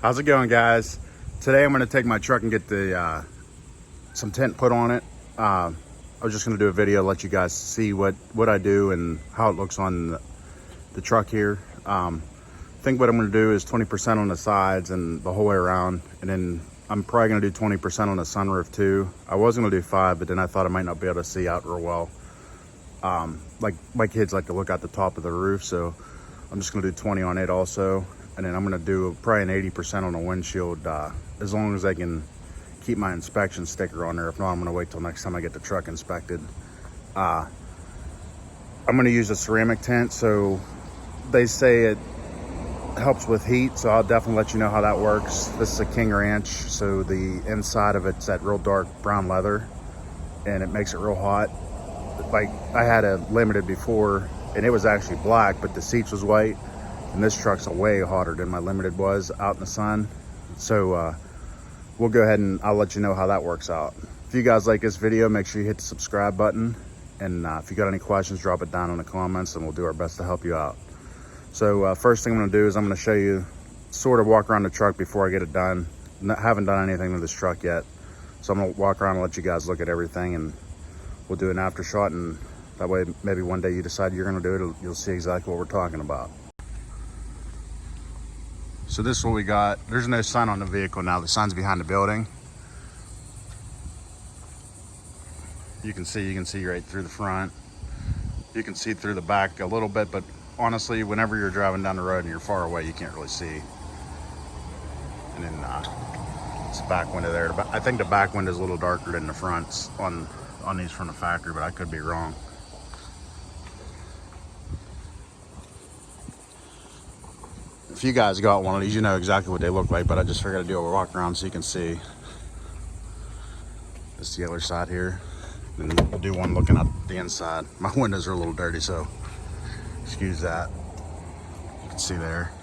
How's it going, guys? Today I'm going to take my truck and get the some tint put on it. I was just going to do a video, let you guys see what I do and how it looks on the truck here. I think what I'm going to do is 20% on the sides and the whole way around, and then I'm probably going to do 20% on the sunroof too. I was going to do 5, but then I thought I might not be able to see out real well. Like my kids like to look out the top of the roof, so I'm just going to do 20 on it also. And then I'm going to do probably an 80% on the windshield, as long as I can keep my inspection sticker on there. If not, I'm going to wait till next time I get the truck inspected. I'm going to use a ceramic tint, so they say it helps with heat, so I'll definitely let you know how that works. This is a King Ranch, so the inside of it's that real dark brown leather, and it makes it real hot. Like, I had a Limited before, and it was actually black, but the seats was white. And this truck's way hotter than my Limited was out in the sun. So we'll go ahead and I'll let you know how that works out. If you guys like this video, make sure you hit the subscribe button. And if you got any questions, drop it down in the comments and we'll do our best to help you out. So first thing I'm gonna do is I'm gonna show you, sort of walk around the truck before I get it done. Haven't done anything to this truck yet. So I'm gonna walk around and let you guys look at everything, and we'll do an after shot, and that way maybe one day you decide you're gonna do it, you'll see exactly what we're talking about. So this is what we got. There's no sun on the vehicle now. The sun's behind the building. You can see right through the front. You can see through the back a little bit, but honestly, whenever you're driving down the road and you're far away, you can't really see. And then it's the back window there. But I think the back window is a little darker than the fronts on these from the factory, but I could be wrong. If you guys got one of these, you know exactly what they look like, but I just figured I'd do a walk around so you can see. This is the other side here. And we'll do one looking at the inside. My windows are a little dirty, so excuse that. You can see there.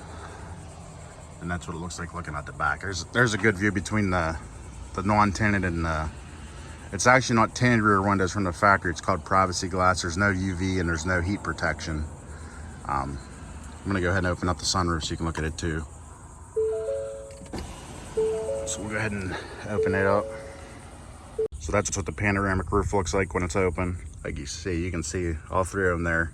And that's what it looks like looking at the back. There's a good view between the non-tinted and the, it's actually not tinted rear windows from the factory. It's called privacy glass. There's no UV and there's no heat protection. I'm gonna go ahead and open up the sunroof so you can look at it too. So we'll go ahead and open it up. So that's what the panoramic roof looks like when it's open. Like you can see all three of them there.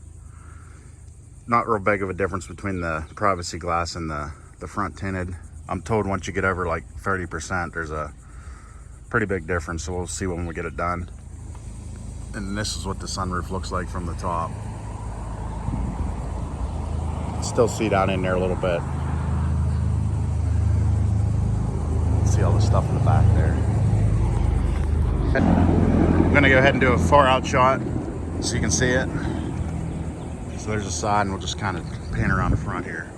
Not real big of a difference between the privacy glass and the front tinted. I'm told once you get over like 30%, there's a pretty big difference. So we'll see when we get it done. And this is what the sunroof looks like from the top. Still see down in there a little bit. See all the stuff in the back there. I'm gonna go ahead and do a far out shot so you can see it. So there's a side, and we'll just kind of pan around the front here.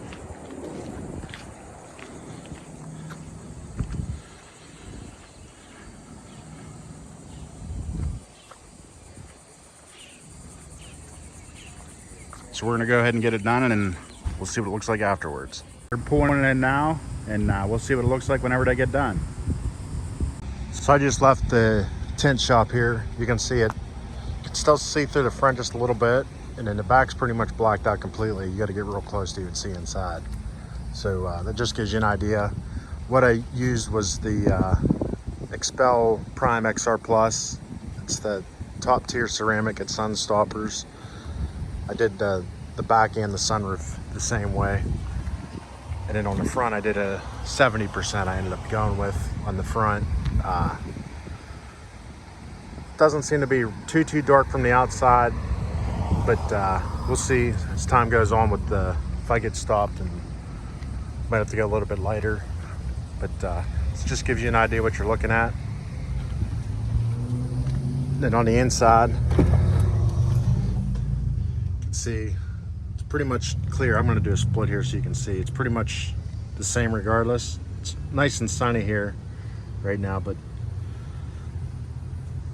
So we're gonna go ahead and get it done, and then we'll see what it looks like afterwards. They're pulling it in now, and we'll see what it looks like whenever they get done. So I just left the tint shop here. You can see it. You can still see through the front just a little bit, and then the back's pretty much blacked out completely. You got to get real close to even see inside. So that just gives you an idea. What I used was the Expel Prime XR Plus. It's the top tier ceramic at Sun Stoppers. I did the back and the sunroof the same way. And then on the front, I did a 70% I ended up going with on the front. Doesn't seem to be too dark from the outside, but we'll see as time goes on with if I get stopped, and might have to go a little bit lighter. But it just gives you an idea what you're looking at. Then on the inside, see, it's pretty much clear. I'm going to do a split here so you can see it's pretty much the same regardless. It's nice and sunny here right now, but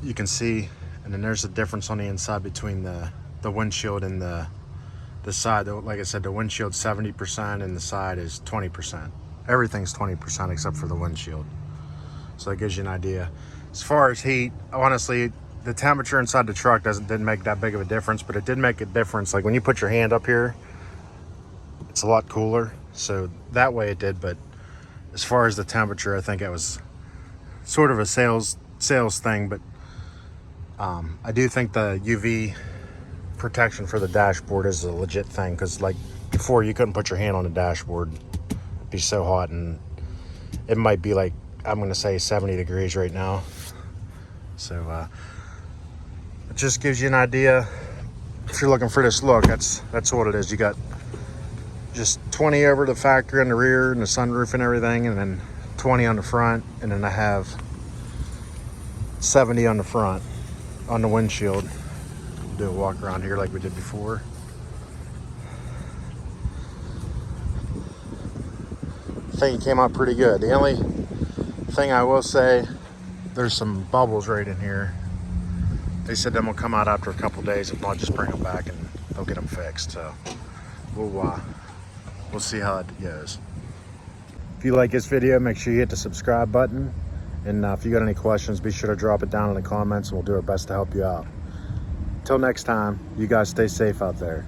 you can see, and then there's a difference on the inside between the windshield and the side. Like I said, the windshield's 70% and the side is 20%. Everything's 20% except for the windshield. So that gives you an idea. As far as heat, honestly, the temperature inside the truck didn't make that big of a difference, but it did make a difference. Like when you put your hand up here, it's a lot cooler. So that way it did, but as far as the temperature, I think it was sort of a sales thing, but I do think the UV protection for the dashboard is a legit thing, because like before you couldn't put your hand on the dashboard. It'd be so hot, and it might be like, I'm gonna say 70 degrees right now. So it just gives you an idea. If you're looking for this look, that's what it is. You got just 20 over the factory on the rear and the sunroof and everything, and then 20 on the front, and then I have 70 on the front on the windshield. Do a walk around here like we did before. I think it came out pretty good. The only thing I will say, there's some bubbles right in here. They said them will come out after a couple days. If not, just bring them back and they'll get them fixed. So we'll see how it goes. If you like this video, make sure you hit the subscribe button. And if you got any questions, be sure to drop it down in the comments, and we'll do our best to help you out. Till next time, you guys stay safe out there.